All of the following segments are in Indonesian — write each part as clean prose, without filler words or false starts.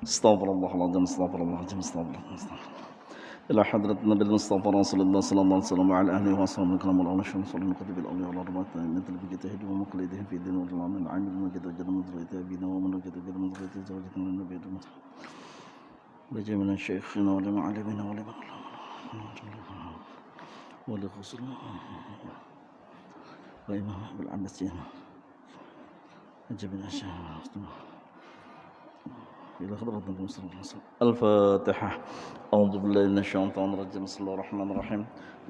Astaghfirullahaladzim, astaghfirullahaladzim, astaghfirullah. Ila hadrat Nabi Mustafa Rasulullah sallallahu alaihi wasallam wa ala alihi wa sahbihi kalamul awla syamsul sallallahu qutub al awliya wal arwah mithl bi jitahid wa maqlidihim fi din wal amin amil majid jadal mudrita bina wa man jadal jadal mudrita zawjatan min nabiy بجميع الشيخين ولمعلمين ولمن ولخصوص وإمام بالعباسيين جميع الشيخ إلى حضرة النبي صلى الله عليه وسلم. الفاتحة. أعوذ بالله من الشيطان الرجيم. بسم الله الرحمن الرحيم.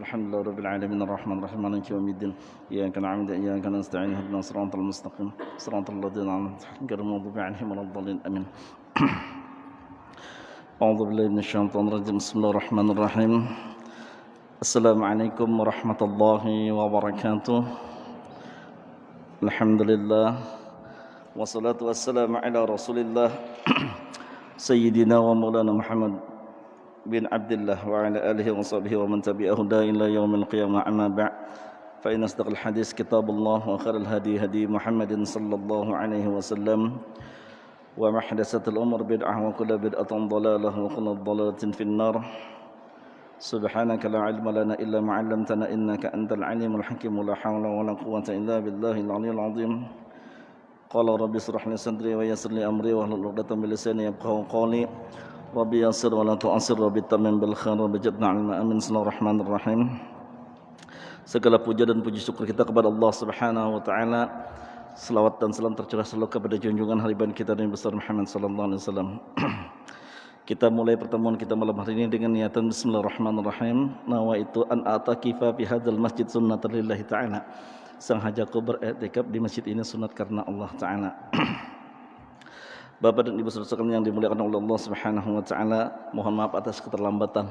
الحمد لله رب العالمين الرحمن الرحيم مالك يوم الدين. إياك نعبد وإياك نستعين اهدنا الصراط المستقيم صراط الذين أنعمت عليهم غير المغضوب عليهم ولا الضالين آمين. أعوذ بالله من الشيطان الرجيم. بسم الله الرحمن الرحيم. السلام عليكم ورحمة الله وبركاته. الحمد لله والصلاة والسلام على رسول الله سيدنا ومولانا محمد بن عبد الله وعلى آله وصحبه ومن تبعه إلى يوم القيامة. أما بعد فإن أصدق الحديث كتاب الله وخير الهدي هدي محمد صلى الله عليه وسلم ومحدثات الأمور بدعة وكل بدعة ضلالة وكل ضلالة في النار. سبحانك لا علم لنا إلا ما علمتنا إنك أنت العليم الحكيم ولا حول ولا قوة إلا بالله العلي العظيم. قال ربي اشرح لي صدري ويسر لي أمري واحلل عقدة من لساني يفقهوا قولي. ربي يسر ولا تعسر ربي تمم بالخير ربي زدنا علما. Amin. Bismillahirrahmanirrahim. Segala puja dan puji syukur kita kepada Allah Subhanahu wa taala. Selawat dan salam tercurah selalu kepada junjungan hariban kita Nabi besar Muhammad sallallahu alaihi wasallam. Kita mulai pertemuan kita malam hari ini dengan niatan bismillahirrahmanirrahim. Nawaitu an atakifa fi hadzal masjid sunnatan lillahi ta'ala. Sengajaku beriktikaf di masjid ini sunat karena Allah Ta'ala. Bapak dan Ibu saudara yang dimuliakan oleh Allah Subhanahu wa taala, mohon maaf atas keterlambatan.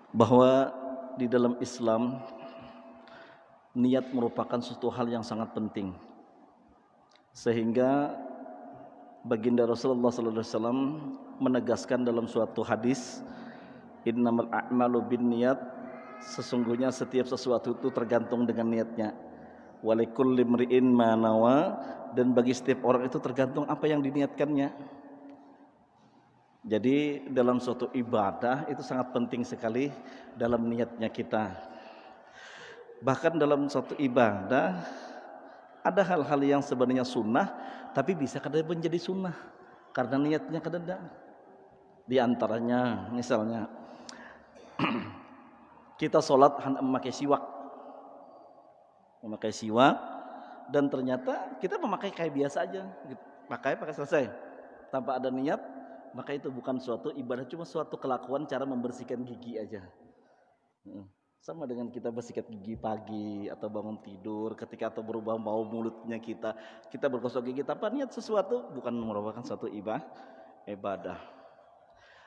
Bahwa di dalam Islam niat merupakan suatu hal yang sangat penting. Sehingga baginda Rasulullah sallallahu alaihi wasallam menegaskan dalam suatu hadis, innamal a'malu binniyat, sesungguhnya setiap sesuatu itu tergantung dengan niatnya. Walikulli imri'in ma nawa, dan bagi setiap orang itu tergantung apa yang diniatkannya. Jadi dalam suatu ibadah itu sangat penting sekali dalam niatnya kita. Bahkan dalam suatu ibadah ada hal-hal yang sebenarnya sunnah tapi bisa kadang menjadi sunnah karena niatnya kadang. Di antaranya misalnya kita sholat memakai siwak dan ternyata kita memakai kayak biasa aja, pakai selesai tanpa ada niat, maka itu bukan suatu ibadah, cuma suatu kelakuan cara membersihkan gigi aja. Sama dengan kita bersikat gigi pagi atau bangun tidur, ketika atau berubah bau mulutnya kita bergosok gigi tanpa niat sesuatu, bukan merupakan suatu ibadah.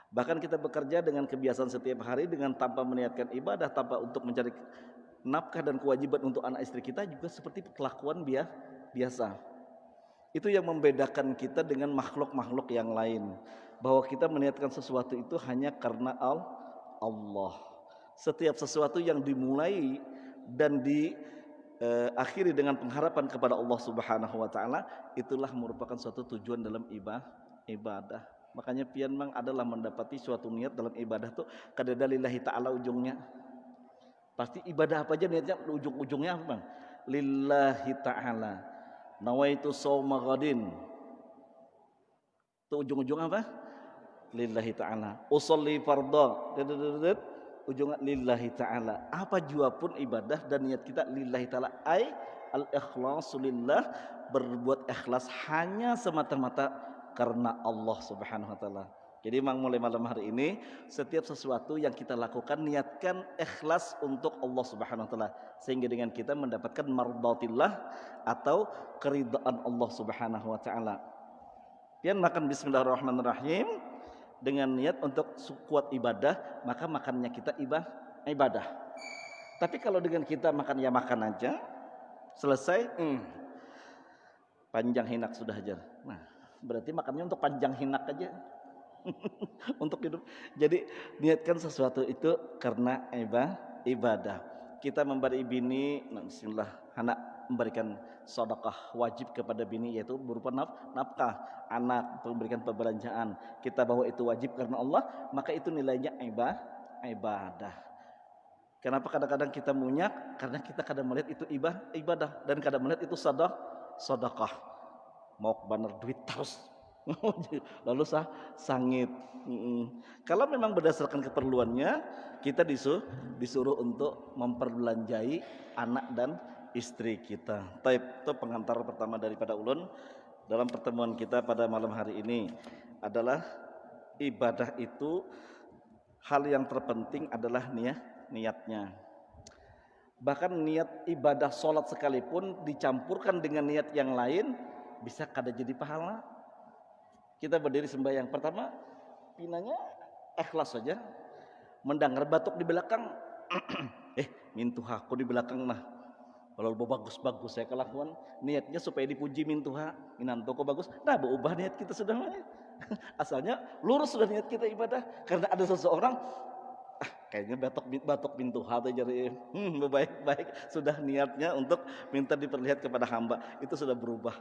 Bahkan kita bekerja dengan kebiasaan setiap hari dengan tanpa meniatkan ibadah, tanpa untuk mencari nafkah dan kewajiban untuk anak istri kita juga seperti kelakuan biasa. Itu yang membedakan kita dengan makhluk-makhluk yang lain, bahwa kita meniatkan sesuatu itu hanya karena Allah. Setiap sesuatu yang dimulai dan diakhiri dengan pengharapan kepada Allah Subhanahu wa taala, itulah merupakan suatu tujuan dalam ibadah. Makanya pian mang adalah mendapati suatu niat dalam ibadah tuh kadada lillahi ta'ala ujungnya. Pasti ibadah apa aja niatnya ujung-ujungnya apa bang? Lillahi ta'ala. Nawaitu shauma ghadin. Itu ujung-ujung apa? Lillahi ta'ala. Usolli fardha. Ujungnya lillahi ta'ala. Apa jua pun ibadah dan niat kita lillahi ta'ala. Ay al-ikhlasu lillah. Berbuat ikhlas hanya semata-mata karena Allah Subhanahu wa taala. Jadi memang mulai malam hari ini setiap sesuatu yang kita lakukan niatkan ikhlas untuk Allah Subhanahu wa taala, sehingga dengan kita mendapatkan mardatillah atau keridhaan Allah Subhanahu wa taala. Pian makan bismillahirrahmanirrahim dengan niat untuk kuat ibadah, maka makannya kita ibadah. Tapi kalau dengan kita makan ya makan aja, selesai panjang hinak sudah aja. Nah, berarti makannya untuk panjang hinak aja. Untuk hidup. Jadi niatkan sesuatu itu karena ibadah. Kita memberi bini, bismillah, anak memberikan sedekah wajib kepada bini, yaitu berupa nafkah anak, memberikan perbelanjaan. Kita bahwa itu wajib karena Allah, maka itu nilainya ibadah. Kenapa kadang-kadang kita munyak? Karena kita kadang melihat itu ibadah dan kadang melihat itu sedekah. Mau bener duit terus. Lalu sangit. Kalau memang berdasarkan keperluannya, kita disuruh untuk memperbelanjai anak dan istri kita. Itu pengantar pertama daripada ulun dalam pertemuan kita pada malam hari ini adalah ibadah itu hal yang terpenting adalah niatnya. Bahkan niat ibadah sholat sekalipun dicampurkan dengan niat yang lain bisa kada jadi pahala. Kita berdiri sembahyang pertama, pinanya ikhlas saja. Mendengar batuk di belakang, mintuha aku di belakang nah. Kalau bagus-bagus saya kelakuan, niatnya supaya dipuji mintuha, minanto kok bagus. Nah, berubah niat kita sudah. Asalnya lurus sudah niat kita ibadah, karena ada seseorang kayaknya batuk mintuha tuh jadi baik sudah niatnya untuk minta diperlihat kepada hamba, itu sudah berubah.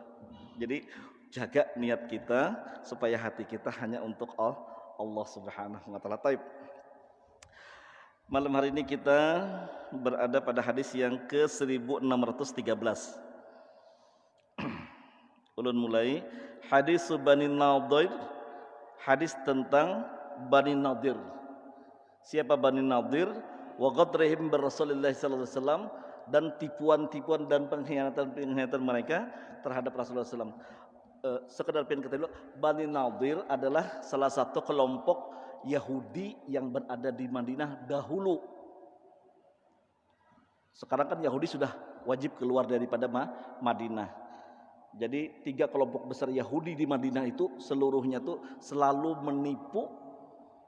Jadi jaga niat kita supaya hati kita hanya untuk Allah Subhanahu wa taala. Taib. Malam hari ini kita berada pada hadis yang ke-1613. Ulun mulai hadis Bani Nadir, hadis tentang Bani Nadir. Siapa Bani Nadir? Wa ghadrihim bi Rasulillah sallallahu alaihi wasallam, dan tipuan-tipuan dan pengkhianatan mereka terhadap Rasulullah SAW. Sekedar pengen kita dulu, Bani Nadir adalah salah satu kelompok Yahudi yang berada di Madinah dahulu. Sekarang kan Yahudi sudah wajib keluar daripada Madinah. Jadi 3 kelompok besar Yahudi di Madinah itu seluruhnya tuh selalu menipu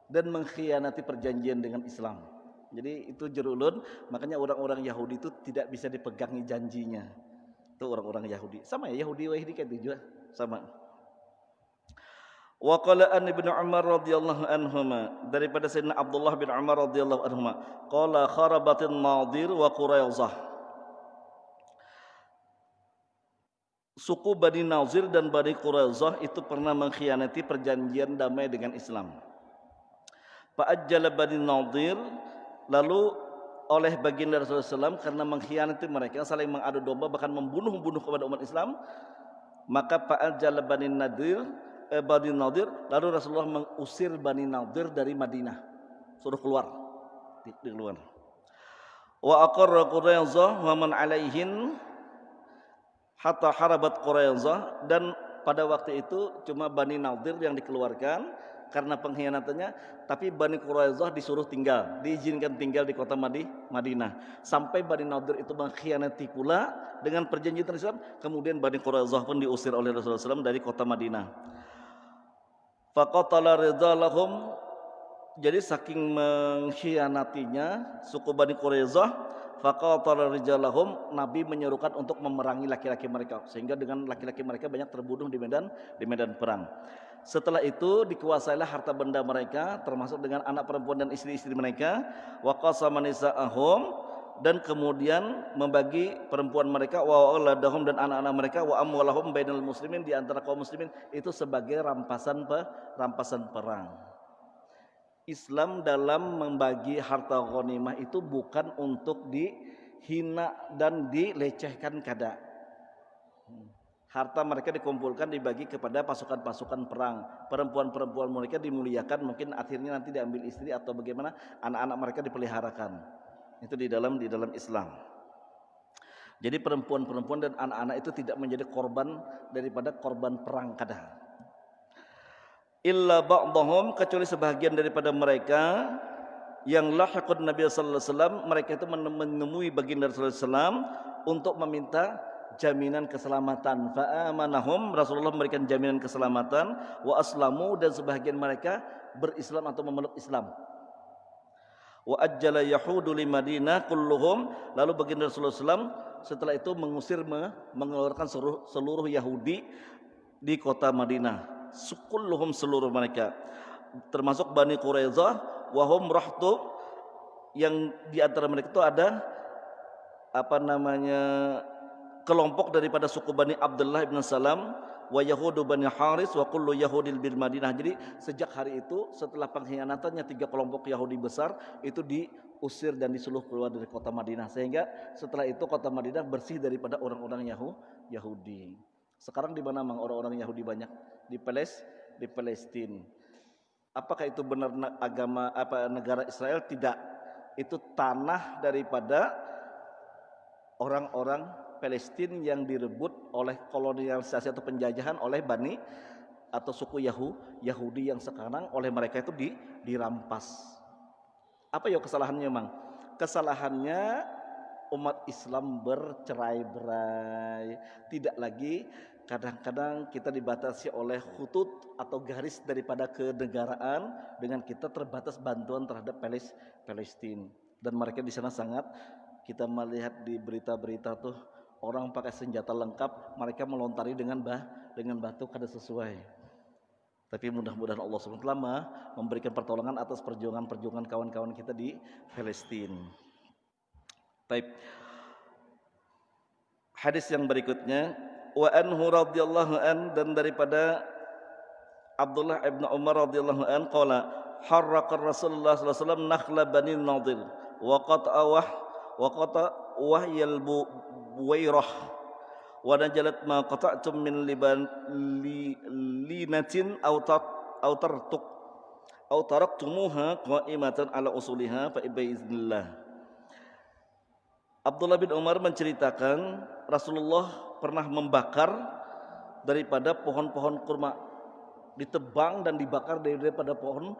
dan mengkhianati perjanjian dengan Islam. Jadi itu jerulun, makanya orang-orang Yahudi itu tidak bisa dipegangi janjinya. Itu orang-orang Yahudi. Sama ya, Yahudi Wahidi kan juga sama. Wa qala an Ibnu Umar radhiyallahu anhuma, daripada Sayyidina Abdullah bin Umar radhiyallahu anhuma, qala kharabatin Nadir wa Quraizah. Suku Bani Nadir dan Bani Quraizah itu pernah mengkhianati perjanjian damai dengan Islam. Fa'ajjala Bani Nadir, lalu oleh baginda Rasulullah SAW karena mengkhianati mereka, saling mengadu domba bahkan membunuh kepada umat Islam, maka fa'ajjala Bani Nadir, lalu Rasulullah mengusir Bani Nadir dari Madinah, suruh keluar. Wa aqarra Quraizah wa man alaihin hatta harabat Quraizah, dan pada waktu itu cuma Bani Nadir yang dikeluarkan karena pengkhianatannya, tapi Bani Quraizah disuruh tinggal, diizinkan tinggal di kota Madinah. Sampai Bani Nadir itu mengkhianati pula dengan perjanjian Islam, kemudian Bani Quraizah pun diusir oleh Rasulullah SAW dari kota Madinah. Faqatala ridha lahum, jadi saking mengkhianatinya suku Bani Quraizah, faqatala ridha lahum, Nabi menyerukan untuk memerangi laki-laki mereka, sehingga dengan laki-laki mereka banyak terbunuh di medan perang. Setelah itu dikuasailah harta benda mereka, termasuk dengan anak perempuan dan istri-istri mereka. Wa qasama nisa'ahum, dan kemudian membagi perempuan mereka, wa auladahum, dan anak-anak mereka, wa amwalahum bainal muslimin, di antara kaum muslimin, itu sebagai rampasan perang. Islam dalam membagi harta ghanimah itu bukan untuk dihina dan dilecehkan kada. Harta mereka dikumpulkan, dibagi kepada pasukan-pasukan perang. Perempuan-perempuan mereka dimuliakan, mungkin akhirnya nanti diambil istri atau bagaimana, anak-anak mereka dipeliharakan. Itu di dalam Islam. Jadi perempuan-perempuan dan anak-anak itu tidak menjadi korban daripada korban perang kada. Illa ba'dahum, kecuali sebahagian daripada mereka yang lahiqun Nabi sallallahu alaihi wasallam, mereka itu menemui baginda Rasulullah sallallahu alaihi wasallam untuk meminta jaminan keselamatan. Fa'amanahum, Rasulullah memberikan jaminan keselamatan. Wa aslamu, dan sebahagian mereka berislam atau memeluk Islam. Wa ajjala yahudu li Madinah kulluhum, lalu baginda Rasulullah SAW setelah itu mengeluarkan seluruh Yahudi di kota Madinah. Kulluhum, seluruh mereka, termasuk Bani Quraizah, wa hum rahtu, yang di antara mereka itu ada kelompok daripada suku Bani Abdullah bin Salam wa Yahudu Bani Haris wa kullu Yahudil bil Madinah. Jadi sejak hari itu setelah pengkhianatannya 3 kelompok Yahudi besar itu diusir dan disuruh keluar dari kota Madinah, sehingga setelah itu kota Madinah bersih daripada orang-orang Yahudi. Sekarang di mana mang orang-orang Yahudi banyak? Di Palestina. Apakah itu benar agama negara Israel? Tidak. Itu tanah daripada orang-orang Palestina yang direbut oleh kolonialisasi atau penjajahan oleh Bani atau suku Yahudi yang sekarang oleh mereka itu dirampas. Apa ya kesalahannya mang? Kesalahannya umat Islam bercerai-berai. Tidak lagi, kadang-kadang kita dibatasi oleh khutut atau garis daripada kenegaraan dengan kita terbatas bantuan terhadap Palestina. Dan mereka di sana sangat, kita melihat di berita-berita tuh orang pakai senjata lengkap, mereka melontari dengan batu kada sesuai. Tapi mudah-mudahan Allah SWT memberikan pertolongan atas perjuangan kawan-kawan kita di Palestina. Baik. Hadis yang berikutnya, wa anhu radhiyallahu an, dan daripada Abdullah ibn Umar radhiyallahu an qala harraqa Rasulullah sallallahu alaihi wasallam nakhla Bani Nadir wa qata wahyal buwairah wa najalat ma qata'tum min linatin aw taraktumuha qa'imatan ala usuliha fa biiznillah. Abdullah bin Umar menceritakan Rasulullah pernah membakar daripada pohon-pohon kurma, ditebang dan dibakar daripada pohon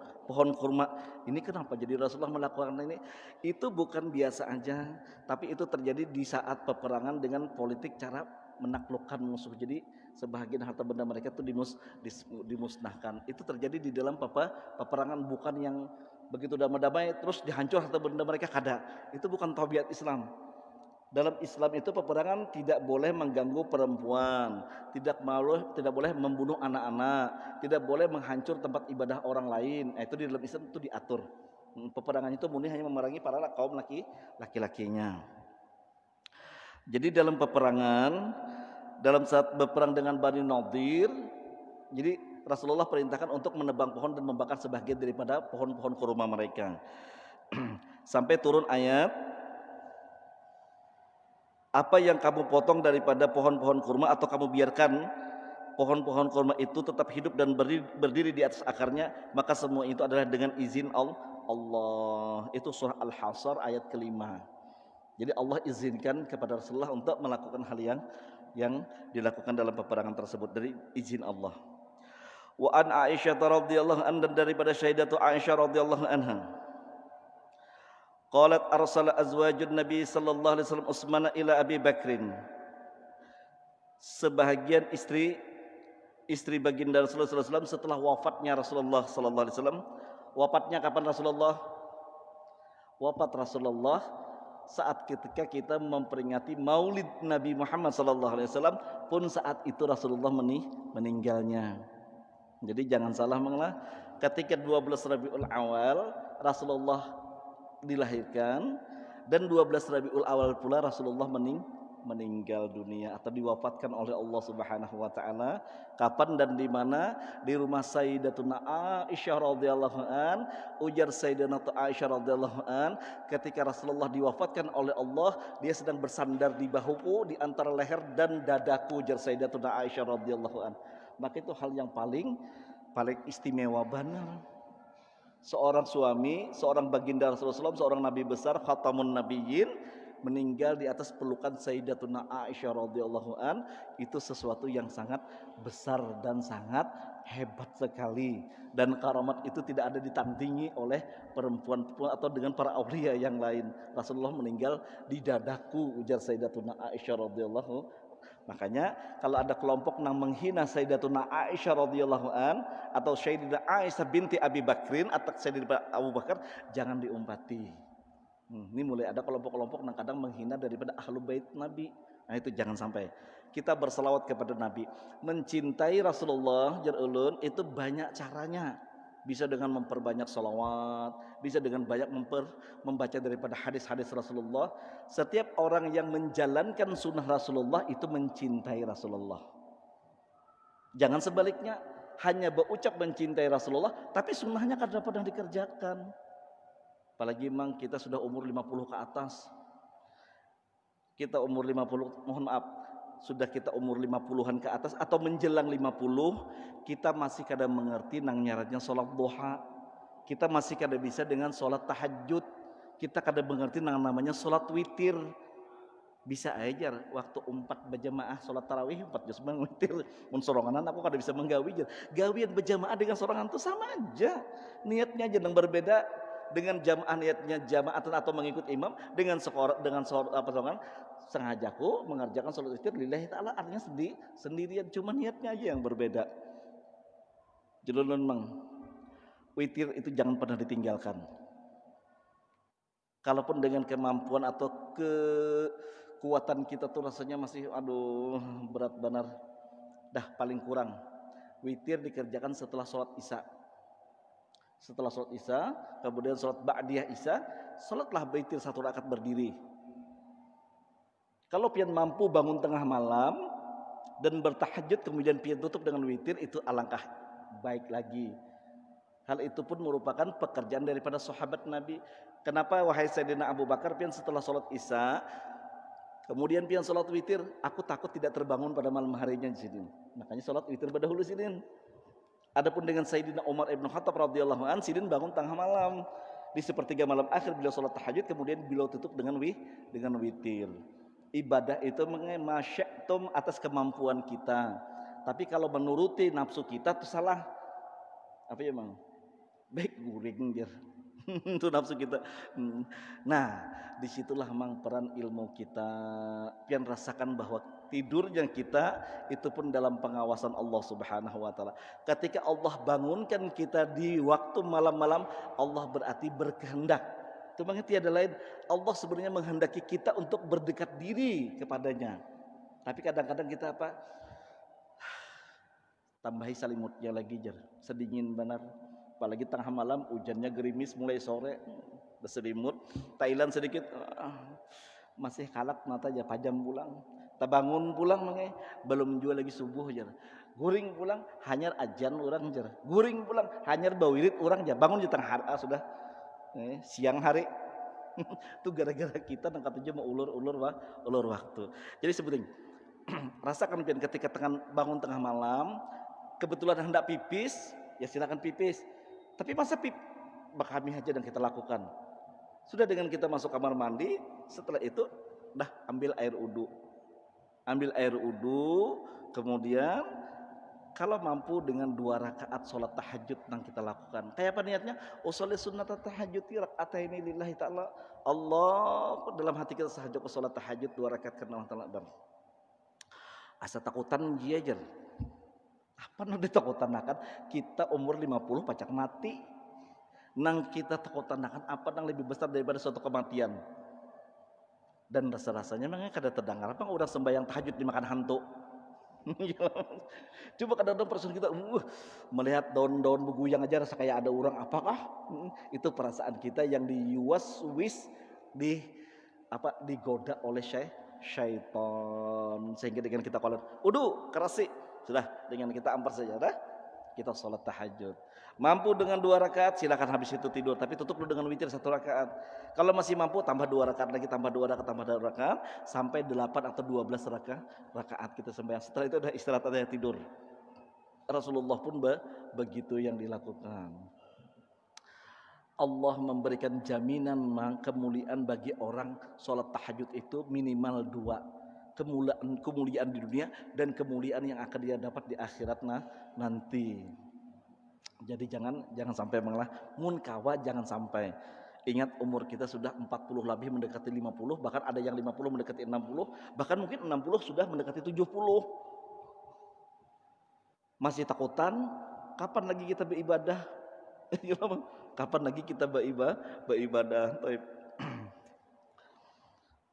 kurma. Ini kenapa jadi Rasulullah melakukan ini? Itu bukan biasa aja, tapi itu terjadi di saat peperangan dengan politik cara menaklukkan musuh. Jadi sebahagian harta benda mereka itu dimusnahkan. Itu terjadi di dalam peperangan, bukan yang begitu damai-damai terus dihancur harta benda mereka, kada. Itu bukan tabiat Islam. Dalam Islam itu peperangan tidak boleh mengganggu perempuan, tidak boleh membunuh anak-anak, tidak boleh menghancur tempat ibadah orang lain. Itu di dalam Islam itu diatur. Peperangan itu murni hanya memerangi para kaum laki-lakinya. Jadi dalam peperangan, dalam saat berperang dengan Bani Nadir, jadi Rasulullah perintahkan untuk menebang pohon dan membakar sebagian daripada pohon-pohon kurma mereka. Sampai turun ayat, apa yang kamu potong daripada pohon-pohon kurma atau kamu biarkan pohon-pohon kurma itu tetap hidup dan berdiri di atas akarnya, maka semua itu adalah dengan izin Allah. Itu surah Al-Hasr ayat ke-5. Jadi Allah izinkan kepada Rasulullah untuk melakukan hal yang dilakukan dalam peperangan tersebut dari izin Allah. Wa an Aisyah radhiyallahu anha, dan daripada Sayyidatu Aisyah radhiyallahu anha, qalat arsala azwajun Nabi sallallahu alaihi wasallam Utsman ila Abi Bakrin. Sebahagian istri baginda Rasulullah sallallahu alaihi wasallam setelah wafatnya Rasulullah sallallahu alaihi wasallam. Wafatnya kapan Rasulullah? Wafat Rasulullah saat ketika kita memperingati Maulid Nabi Muhammad sallallahu alaihi wasallam, pun saat itu Rasulullah meninggalnya. Jadi jangan salah mengenal, ketika 12 Rabiul Awal Rasulullah dilahirkan, dan 12 Rabiul Awal pula Rasulullah meninggal dunia atau diwafatkan oleh Allah Subhanahu wa taala. Kapan dan di mana? Di rumah Sayyidatuna Aisyah radhiyallahu an. Ujar Sayyidatuna Aisyah radhiyallahu an, ketika Rasulullah diwafatkan oleh Allah, dia sedang bersandar di bahuku, di antara leher dan dadaku, ujar Sayyidatuna Aisyah radhiyallahu an. Maka itu hal yang paling istimewa benar. Seorang suami, seorang baginda Rasulullah, seorang nabi besar, khatamun nabiyyin, meninggal di atas pelukan Sayyidatuna Aisyah radhiyallahu an, itu sesuatu yang sangat besar dan sangat hebat sekali, dan karamat itu tidak ada ditandingi oleh perempuan atau dengan para aulia yang lain. Rasulullah meninggal di dadaku, ujar Sayyidatuna Aisyah radhiyallahu. Makanya kalau ada kelompok yang menghina Sayyidatuna Aisyah radhiyallahu an atau Sayyidatuna Aisyah binti Abi Bakrin atau Sayyidatuna Abu Bakar, jangan diumpati. Ini mulai ada kelompok-kelompok yang kadang menghina daripada ahlu bait Nabi. Nah itu jangan sampai. Kita berselawat kepada Nabi, mencintai Rasulullah jar ulun itu banyak caranya. bisa dengan memperbanyak salawat, bisa dengan banyak membaca daripada hadis-hadis Rasulullah. Setiap orang yang menjalankan sunnah Rasulullah itu mencintai Rasulullah. Jangan sebaliknya, hanya berucap mencintai Rasulullah tapi sunnahnya kadang pernah dikerjakan. Apalagi memang kita sudah umur 50 ke atas. Kita umur 50, mohon maaf, sudah kita umur 50-an ke atas atau menjelang 50, kita masih kadang mengerti nang nyaratnya sholat duha. Kita masih kadang bisa dengan sholat tahajud. Kita kadang mengerti nang namanya sholat witir. Bisa aja waktu 4 berjamaah sholat tarawih 4 juz witir. Mun soronganan aku kadang bisa menggawi. Gawian berjamaah dengan sorongan itu sama aja. Niatnya aja yang berbeda. Dengan jamaah niatnya jamaah atau mengikut imam, dengan sorongan sengajaku mengerjakan sholat witir lillahi ta'ala, artinya sendirian, cuma niatnya aja yang berbeda. Jadi memang witir itu jangan pernah ditinggalkan. Kalaupun dengan kemampuan atau kekuatan kita tuh rasanya masih berat benar, dah paling kurang witir dikerjakan setelah sholat isya. Setelah sholat isya, kemudian sholat ba'diyah isya, sholatlah witir 1 rakaat berdiri. Kalau pian mampu bangun tengah malam dan bertahajud kemudian pian tutup dengan witir, itu alangkah baik lagi. Hal itu pun merupakan pekerjaan daripada sahabat Nabi. Kenapa wahai Sayyidina Abu Bakar pian setelah sholat isya kemudian pian sholat witir, aku takut tidak terbangun pada malam harinya di sini. Makanya sholat witir berdahulu sini. Adapun dengan Sayyidina Umar ibn Khattab radhiyallahu anhu, sidin bangun tengah malam di sepertiga malam akhir beliau sholat tahajud, kemudian beliau tutup dengan witir. Ibadah itu masya'tum atas kemampuan kita. Tapi kalau menuruti nafsu kita itu salah. Apa ya Bang? Baik guring dia. Itu nafsu kita. Nah, disitulah memang peran ilmu kita. Pian rasakan bahwa tidurnya kita itu pun dalam pengawasan Allah Subhanahu wa taala. Ketika Allah bangunkan kita di waktu malam-malam, Allah berarti berkehendak. Itu makanya tiada lain, Allah sebenarnya menghendaki kita untuk berdekat diri kepadanya. Tapi kadang-kadang kita apa? Tambahi salimutnya lagi sedingin benar. Apalagi tengah malam hujannya gerimis mulai sore, berselimut. Thailand sedikit masih kalak mata aja pajam pulang. Bangun pulang mengai belum jual lagi subuh jar. Guring pulang hanyar ajan orang jar. Guring pulang hanyar bawirit orang jar. Bangun di tengah hari sudah siang hari. Itu gara-gara kita nangkat aja mau ulur waktu. Jadi sebutin rasakan pian ketika bangun tengah malam, kebetulan hendak pipis, ya silakan pipis. Tapi masa kami aja dan kita lakukan. Sudah dengan kita masuk kamar mandi, setelah itu dah ambil air wudu. Ambil air wudu, kemudian kalau mampu dengan 2 rakaat sholat tahajud yang kita lakukan. Kayak apa niatnya? Usolli sunnat tahajud raka'ataini lillahi ta'ala. Allah dalam hati kita sahajud ke sholat tahajud 2 rakaat karena Allah Ta'ala. Asa takutan dia aja. Apa yang ditakutan akan kita umur 50 pacak mati. Nang kita takutan akan apa yang lebih besar daripada suatu kematian. Dan rasa-rasanya memang kada terdengar apa orang sembahyang tahajud dimakan hantu. Coba kadang-kadang perasaan kita melihat daun-daun beguyang aja rasa kayak ada orang, apakah itu perasaan kita yang diuas-wis digoda oleh syaitan, sehingga dengan kita kolot kerasi sudah dengan kita ampar saja dah kita sholat tahajud. Mampu dengan 2 rakaat silakan habis itu tidur, tapi tutup dulu dengan witir 1 rakaat. Kalau masih mampu tambah 2 rakaat lagi, tambah 2 rakaat sampai 8 atau 12 rakaat kita sembahyang. Setelah itu udah istirahat aja tidur. Rasulullah pun begitu yang dilakukan. Allah memberikan jaminan kemuliaan bagi orang sholat tahajud itu minimal 2. Kemuliaan di dunia dan kemuliaan yang akan dia dapat di akhirat nanti. Jadi jangan sampai mengalah munkawa, jangan sampai. Ingat umur kita sudah 40 lebih mendekati 50, bahkan ada yang 50 mendekati 60, bahkan mungkin 60 sudah mendekati 70. Masih takutan, kapan lagi kita beribadah? Kapan lagi kita beribadah?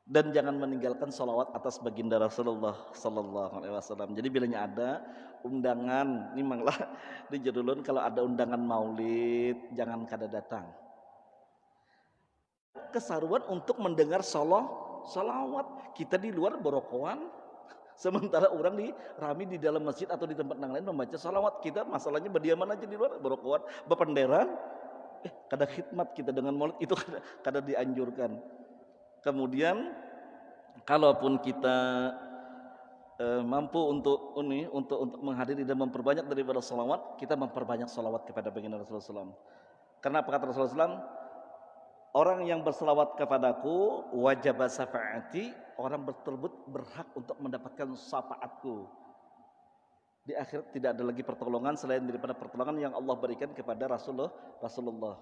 dan jangan meninggalkan sholawat atas baginda Rasulullah Sallallahu Alaihi Wasallam. Jadi bilanya ada undangan, ini manglah di judulun kalau ada undangan maulid jangan kada datang. Kesaruan untuk mendengar sholawat. Kita di luar borokoan, sementara orang di rami di dalam masjid atau di tempat yang lain membaca sholawat. Kita masalahnya berdiaman aja di luar borokoan, bependeran. Kada khidmat kita dengan maulid itu kada dianjurkan. Kemudian kalaupun kita mampu untuk menghadiri dan memperbanyak daripada sholawat, kita memperbanyak sholawat kepada baginda Rasulullah SAW. Karena apa kata Rasulullah SAW? Orang yang berselawat kepadaku wajib syafaati, orang tersebut berhak untuk mendapatkan syafaatku. Di akhirat tidak ada lagi pertolongan selain daripada pertolongan yang Allah berikan kepada Rasulullah.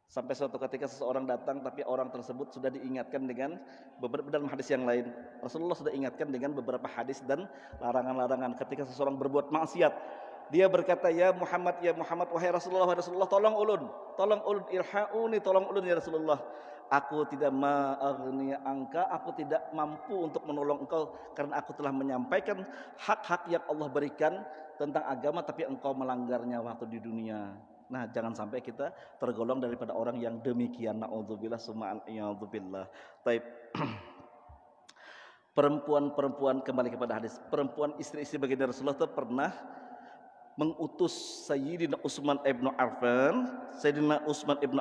Sampai suatu ketika seseorang datang tapi orang tersebut sudah diingatkan dengan beberapa dalam hadis yang lain. Rasulullah sudah ingatkan dengan beberapa hadis dan larangan-larangan ketika seseorang berbuat maksiat. Dia berkata, ya Muhammad, wahai Rasulullah, tolong ulun, irhauni, tolong ulun ya Rasulullah. Aku tidak ma'aghni angka, aku tidak mampu untuk menolong engkau karena aku telah menyampaikan hak-hak yang Allah berikan tentang agama tapi engkau melanggarnya waktu di dunia. Nah, jangan sampai kita tergolong daripada orang yang demikian. Na'udzubillah summa a'udzubillah. Taib. Perempuan kembali kepada hadis. Perempuan istri-istri baginda Rasulullah itu pernah mengutus Sayyidina Utsman ibnu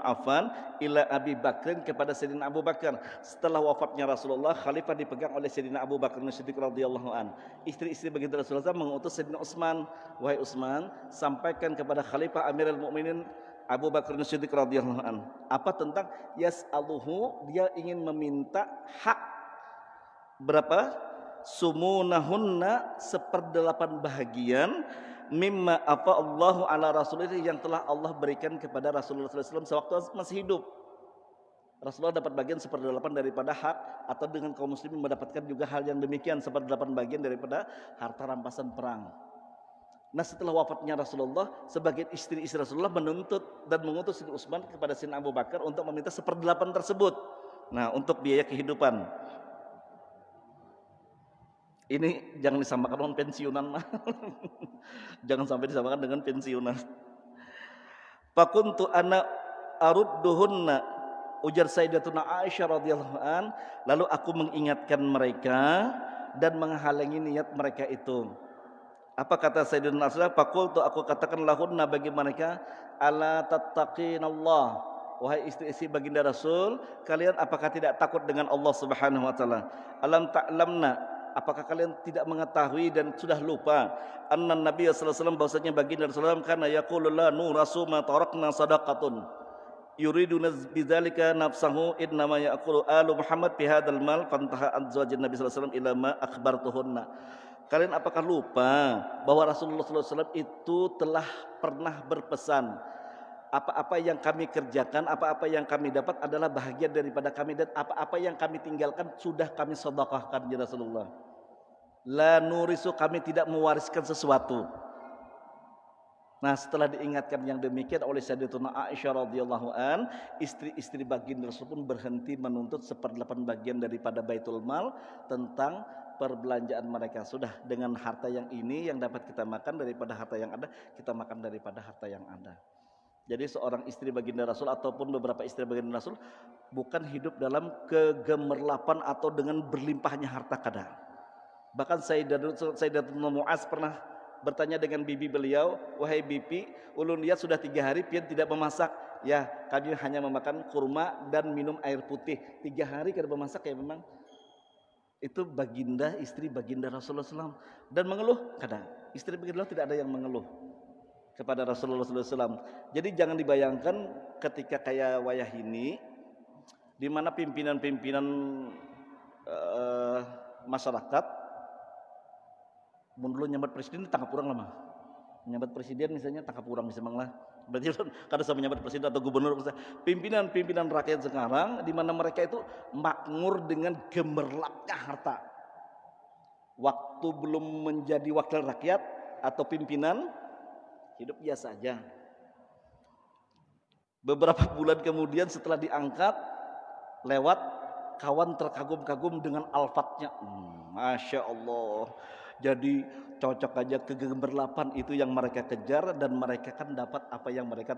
Affan ila Abi Bakrin kepada Sayyidina Abu Bakar. Setelah wafatnya Rasulullah, khalifah dipegang oleh Sayyidina Abu Bakar As-Siddiq radhiyallahu an. Istri-istri baginda Rasulullah mengutus Sayyidina Utsman, wahai Utsman, sampaikan kepada Khalifah Amirul Mukminin Abu Bakar As-Siddiq radhiyallahu an. Apa tentang yas'aluhu, dia ingin meminta hak berapa? Sumunahunna, 1/8 bahagian mimma apa Allahu ala Rasulullah yang telah Allah berikan kepada Rasulullah SAW sewaktu masih hidup. Rasulullah dapat bagian 1/8 daripada hak, atau dengan kaum muslimin mendapatkan juga hal yang demikian 1/8 bagian daripada harta rampasan perang. Nah, setelah wafatnya Rasulullah, sebagian istri-istri Rasulullah menuntut dan mengutus Sayyidina Utsman kepada Sayyidina Abu Bakar untuk meminta 1/8 tersebut. Nah, untuk biaya kehidupan. Ini jangan disamakan dengan pensiunan. Jangan sampai disamakan dengan pensiunan. Fakuntu ana arudduhunna, ujar Sayyidatuna Aisyah radhiyallahu an, lalu aku mengingatkan mereka dan menghalangi niat mereka itu. Apa kata Sayyidatuna Aisyah? Fakultu, aku katakan lahunna bagi mereka, ala tattaqinallah, wahai istri-istri baginda Rasul, kalian apakah tidak takut dengan Allah Subhanahu wa taala? Alam ta'lamna, apakah kalian tidak mengetahui dan sudah lupa anna Nabi sallallahu alaihi wasallam, bahwasanya baginda Rasulullah kana yaqulu la nurasu ma tarakna sadaqatun yuriduna bidzalika nafsahu innama yaqulu alu Muhammad fi hadzal mal fantaha azwajin Nabi sallallahu alaihi wasallam ila ma akhbartuhunna. Kalian apakah lupa bahwa Rasulullah sallallahu alaihi wasallam itu telah pernah berpesan, apa-apa yang kami kerjakan, apa-apa yang kami dapat adalah bahagian daripada kami, dan apa-apa yang kami tinggalkan sudah kami sedekahkan ya Rasulullah. La nurisu, kami tidak mewariskan sesuatu. Nah, setelah diingatkan yang demikian oleh Sayyidatuna Aisyah radhiyallahu an, istri-istri baginda Rasul pun berhenti menuntut 1/8 bagian daripada Baitul Mal tentang perbelanjaan mereka. Sudah, dengan harta yang ini yang dapat kita makan daripada harta yang ada, kita makan daripada harta yang ada. Jadi seorang istri baginda Rasul ataupun beberapa istri baginda Rasul bukan hidup dalam kegemerlapan atau dengan berlimpahnya harta kada. Bahkan Sayyidatuna Mu'az pernah bertanya dengan bibi beliau, wahai bibi, ulun lihat sudah 3 hari pian tidak memasak. Ya, kami hanya memakan kurma dan minum air putih. 3 hari kada memasak ya memang. Itu baginda, istri baginda Rasulullah SAW. Dan mengeluh kada. Istri baginda tidak ada yang mengeluh kepada Rasulullah SAW. Jadi jangan dibayangkan ketika kayak wayah ini, di mana pimpinan-pimpinan masyarakat mun dulu nyambat presiden tangkap urang lama. Nyambat presiden misalnya tangkap urang bisa manglah. Berarti kada sama nyambat presiden atau gubernur. Pimpinan-pimpinan rakyat sekarang di mana mereka itu makmur dengan gemerlapnya harta. Waktu belum menjadi wakil rakyat atau pimpinan, hidup biasa aja. Beberapa bulan kemudian setelah diangkat, lewat kawan terkagum-kagum dengan alfatnya. Masya Allah. Jadi cocok aja kegemerlapan itu yang mereka kejar, dan mereka kan dapat apa yang mereka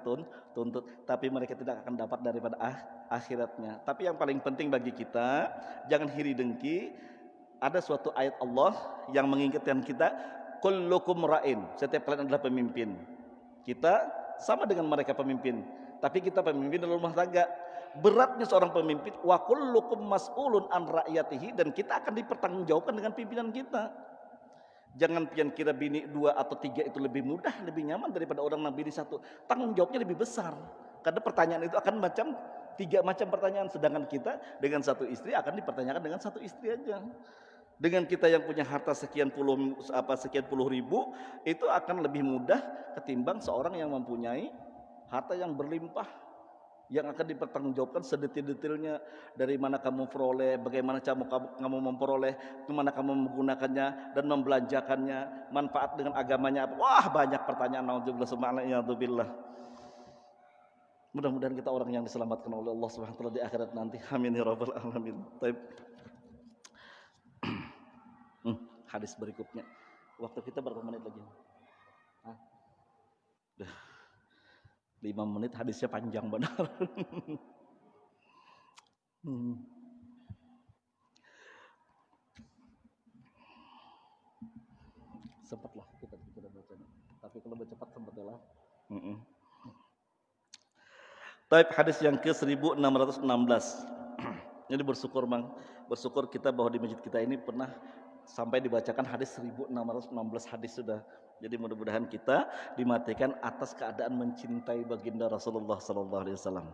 tuntut. Tapi mereka tidak akan dapat daripada akhiratnya. Tapi yang paling penting bagi kita, jangan iri dengki. Ada suatu ayat Allah yang mengingatkan kita, kullukum ra'in, setiap kalian adalah pemimpin. Kita sama dengan mereka pemimpin, tapi kita pemimpin dalam rumah tangga. Beratnya seorang pemimpin, wa kullukum mas'ulun an ra'iyatihi, dan kita akan dipertanggungjawabkan dengan pimpinan kita. Jangan pian kira bini 2 atau 3 itu lebih mudah, lebih nyaman daripada orang yang bini 1. Tanggung jawabnya lebih besar. Karena pertanyaan itu akan 3 macam pertanyaan, sedangkan kita dengan 1 istri akan dipertanyakan dengan 1 istri aja. Dengan kita yang punya harta sekian puluh ribu, itu akan lebih mudah ketimbang seorang yang mempunyai harta yang berlimpah, yang akan dipertanggungjawabkan sedetil-detilnya, dari mana kamu peroleh, bagaimana cara kamu memperoleh, bagaimana kamu menggunakannya dan membelanjakannya, manfaat dengan agamanya apa. Wah, banyak pertanyaan. Nauzubillah. Mudah-mudahan kita orang yang diselamatkan oleh Allah Subhanahu wa taala di akhirat nanti. Amin ya rabbal alamin. Baik. Hadis berikutnya. Waktu kita berapa menit lagi? 5 menit, hadisnya panjang benar. Sempatlah kita baca. Tapi kalau baca cepat sempatlah. Taib hadis yang ke 1616. Jadi bersyukur kita bahwa di masjid kita ini pernah sampai dibacakan hadis 1616 hadis sudah. Jadi mudah-mudahan kita dimatikan atas keadaan mencintai baginda Rasulullah sallallahu alaihi wasallam.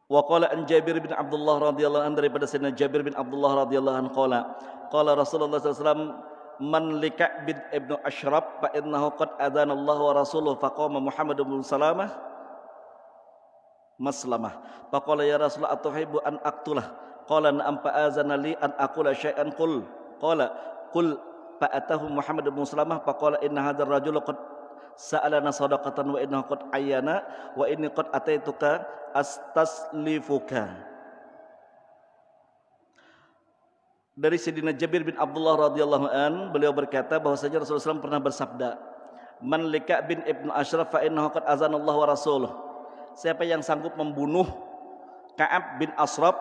Wa qala an Jabir bin Abdullah radhiyallahu anhu, daripada Sayyidina Jabir bin Abdullah radhiyallahu anhu qala Rasulullah sallallahu alaihi wasallam, man lika' bin ibnu Ashraf fa innahu qad adzana Allah wa rasuluhu faqama Muhammad bin Salamah maslamah faqala ya Rasulullah atuhibbu an aqtulah qala na'am fa azana li an aqula syai'an qala qul fa atahu Muhammad bin Salamah faqala inna hadzal rajula qad sa'alana sadaqatan wa innahu qad ayyana wa inni qad ataituka astaslifuka. Dari Sayyidina Jabir bin Abdullah radhiyallahu an, beliau berkata bahwasanya Rasulullah SAW pernah bersabda, man lika' bin ibnu Ashraf fa innahu qad azanallahu wa rasuluh. Siapa yang sanggup membunuh Ka'ab bin Ashraf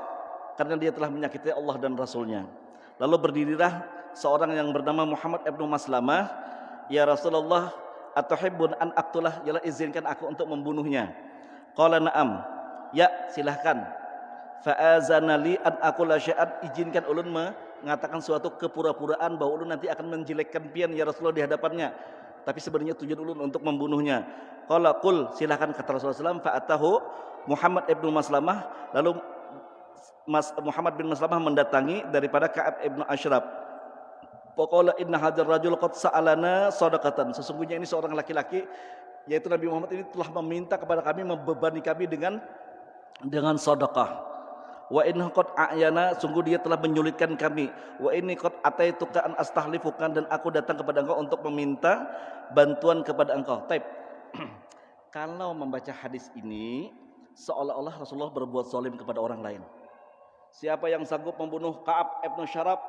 karena dia telah menyakiti Allah dan Rasulnya. Lalu berdirilah seorang yang bernama Muhammad ibnu Maslamah, ya Rasulullah atuhibbun an aqtulah, yalah izinkan aku untuk membunuhnya. Qala na'am, ya silahkan. Fa'azana li an aqula syai'an, izinkan ulun mengatakan suatu kepura-puraan bahwa ulun nanti akan menjelekkan pian ya Rasulullah di hadapannya, tapi sebenarnya tujuan ulun untuk membunuhnya. Qala qul, silahkan, kata Rasulullah SAW. Fa'atahu Muhammad ibnu Maslamah, lalu Muhammad bin Maslamah mendatangi daripada Ka'ab ibnu Ashraf. Faqala inna hadzal rajul qad sa'alana shadaqatan, sesungguhnya ini seorang laki-laki, yaitu Nabi Muhammad ini telah meminta kepada kami, membebani kami dengan sedekah. Wa inna qad a'yana, sungguh dia telah menyulitkan kami. Wa inni qad ataituka an astahlifukan, dan aku datang kepada engkau untuk meminta bantuan kepada engkau. Taib. Kalau membaca hadis ini seolah-olah Rasulullah berbuat zalim kepada orang lain. Siapa yang sanggup membunuh Ka'ab ibnu Ashraf,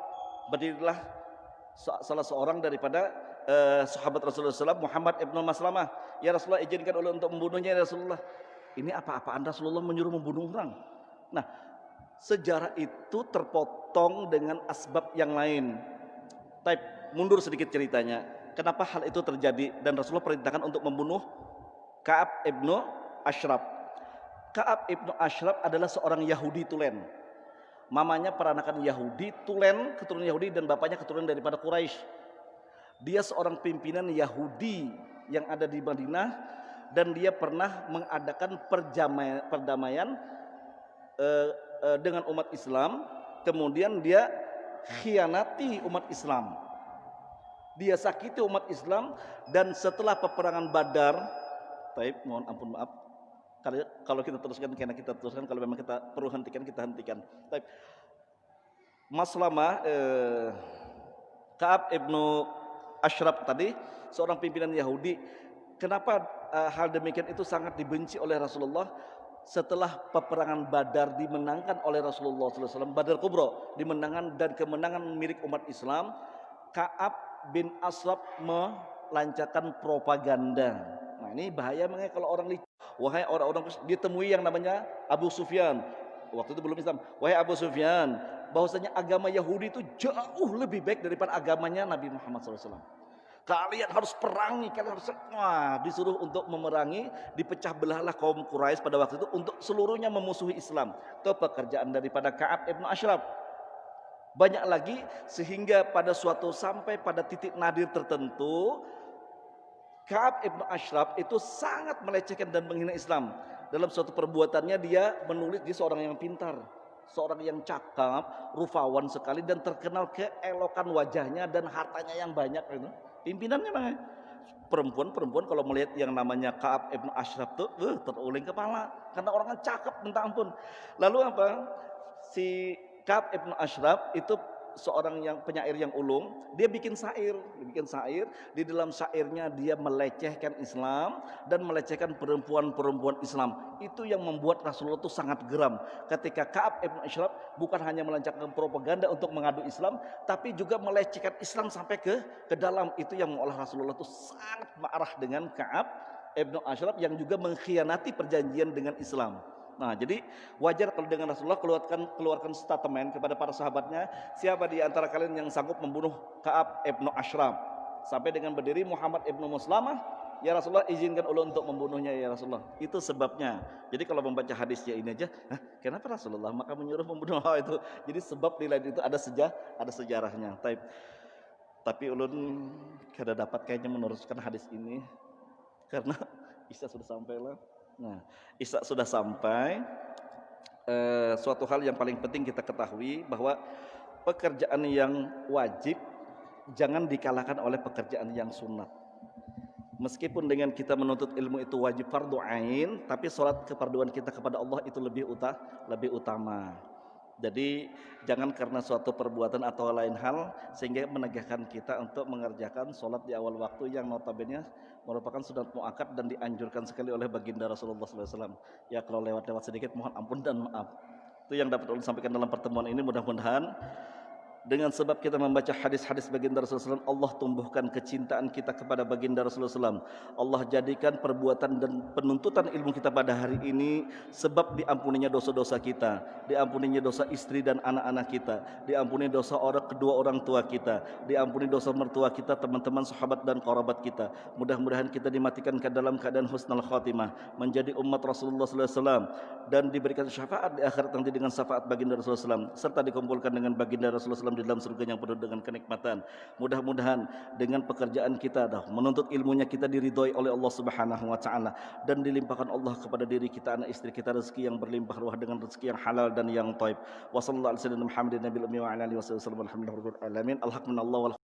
berdirilah salah seorang daripada sahabat Rasulullah SAW, Muhammad ibnu Maslamah. Ya Rasulullah, izinkan ulun untuk membunuhnya ya Rasulullah. Ini apa-apaan Rasulullah menyuruh membunuh orang? Nah, sejarah itu terpotong dengan asbab yang lain. Taib, mundur sedikit ceritanya. Kenapa hal itu terjadi dan Rasulullah perintahkan untuk membunuh Ka'ab ibnu Ashraf? Ka'ab ibnu Ashraf adalah seorang Yahudi tulen. Mamanya peranakan Yahudi tulen, keturunan Yahudi, dan bapaknya keturunan daripada Quraisy. Dia seorang pimpinan Yahudi yang ada di Madinah, dan dia pernah mengadakan perdamaian dengan umat Islam. Kemudian dia khianati umat Islam, dia sakiti umat Islam. Dan setelah peperangan Badar, taib, mohon ampun maaf kalau kita teruskan, karena kita teruskan, kalau memang kita perlu hentikan, kita hentikan. Taib. Maslamah Ka'ab ibnu Ashraf tadi seorang pimpinan Yahudi. Kenapa hal demikian itu sangat dibenci oleh Rasulullah? setelah peperangan Badar dimenangkan oleh Rasulullah SAW, Badar Kubro dimenangkan dan kemenangan milik umat Islam, Ka'ab bin Ashraf melancarkan propaganda. Nah ini bahaya makanya kalau orang licik. Wahai orang-orang, ditemui yang namanya Abu Sufyan. Waktu itu belum Islam. Wahai Abu Sufyan, bahwasanya agama Yahudi itu jauh lebih baik daripada agamanya Nabi Muhammad SAW. Kalian harus perangi, kalian harus disuruh untuk memerangi, dipecah belahlah kaum Quraisy pada waktu itu untuk seluruhnya memusuhi Islam. Itu pekerjaan daripada Ka'ab ibn Ashraf. Banyak lagi sehingga pada suatu sampai pada titik nadir tertentu Ka'ab ibn Ashraf itu sangat melecehkan dan menghina Islam. Dalam suatu perbuatannya dia menulis, dia seorang yang pintar, seorang yang cakap, rupawan sekali dan terkenal keelokan wajahnya dan hartanya yang banyak itu. Pimpinannya mana? Perempuan kalau melihat yang namanya Ka'ab ibn Ashraf tuh teruling kepala karena orangnya cakep minta ampun. Lalu apa? Si Ka'ab ibn Ashraf itu seorang yang penyair yang ulung, dia bikin syair, di dalam syairnya dia melecehkan Islam dan melecehkan perempuan-perempuan Islam. Itu yang membuat Rasulullah itu sangat geram ketika Ka'ab ibn Ashraf bukan hanya melancarkan propaganda untuk mengadu Islam, tapi juga melecehkan Islam sampai ke dalam. Itu yang mengolah Rasulullah itu sangat marah dengan Ka'ab ibn Ashraf yang juga mengkhianati perjanjian dengan Islam. Nah, jadi wajar kalau dengan Rasulullah keluarkan statement kepada para sahabatnya, siapa di antara kalian yang sanggup membunuh Ka'ab ibnu Ashraf? Sampai dengan berdiri Muhammad ibnu Muslamah, ya Rasulullah izinkan ulun untuk membunuhnya ya Rasulullah. Itu sebabnya. Jadi kalau membaca hadisnya ini aja, kenapa Rasulullah maka menyuruh membunuh itu? Jadi sebab di lain itu ada sejarahnya. Tapi ulun kada dapat kayaknya meneruskan hadis ini karena Isya sudah sampai lah. Nah, Isya sudah sampai. Suatu hal yang paling penting kita ketahui bahwa pekerjaan yang wajib jangan dikalahkan oleh pekerjaan yang sunat. Meskipun dengan kita menuntut ilmu itu wajib fardu ain, tapi sholat kefarduan kita kepada Allah itu lebih utama. Jadi jangan karena suatu perbuatan atau lain hal sehingga menegahkan kita untuk mengerjakan sholat di awal waktu yang notabene merupakan sunat muakkad dan dianjurkan sekali oleh baginda Rasulullah SAW. Ya kalau lewat-lewat sedikit mohon ampun dan maaf. Itu yang dapat ulun sampaikan dalam pertemuan ini. Mudah-mudahan dengan sebab kita membaca hadis-hadis baginda Rasulullah SAW, Allah tumbuhkan kecintaan kita kepada baginda Rasulullah SAW. Allah jadikan perbuatan dan penuntutan ilmu kita pada hari ini sebab diampuninya dosa-dosa kita, diampuninya dosa istri dan anak-anak kita, diampuni dosa kedua orang tua kita, diampuni dosa mertua kita, teman-teman, sahabat dan kerabat kita. Mudah-mudahan kita dimatikan ke dalam keadaan husnul khatimah, menjadi umat Rasulullah SAW dan diberikan syafaat di akhirat nanti dengan syafaat baginda Rasulullah SAW, serta dikumpulkan dengan baginda Rasulullah SAW di dalam surga yang penuh dengan kenikmatan. Mudah-mudahan dengan pekerjaan kita menuntut ilmunya kita diridhoi oleh Allah Subhanahu wa taala dan dilimpahkan Allah kepada diri kita, anak istri kita rezeki yang berlimpah ruah dengan rezeki yang halal dan yang thayyib. Wassallallahu alaihi wasallam Muhammadin nabiyil ummi wa ala alihi wasallam alhamdulillahi rabbil alamin. Alhamdulillah.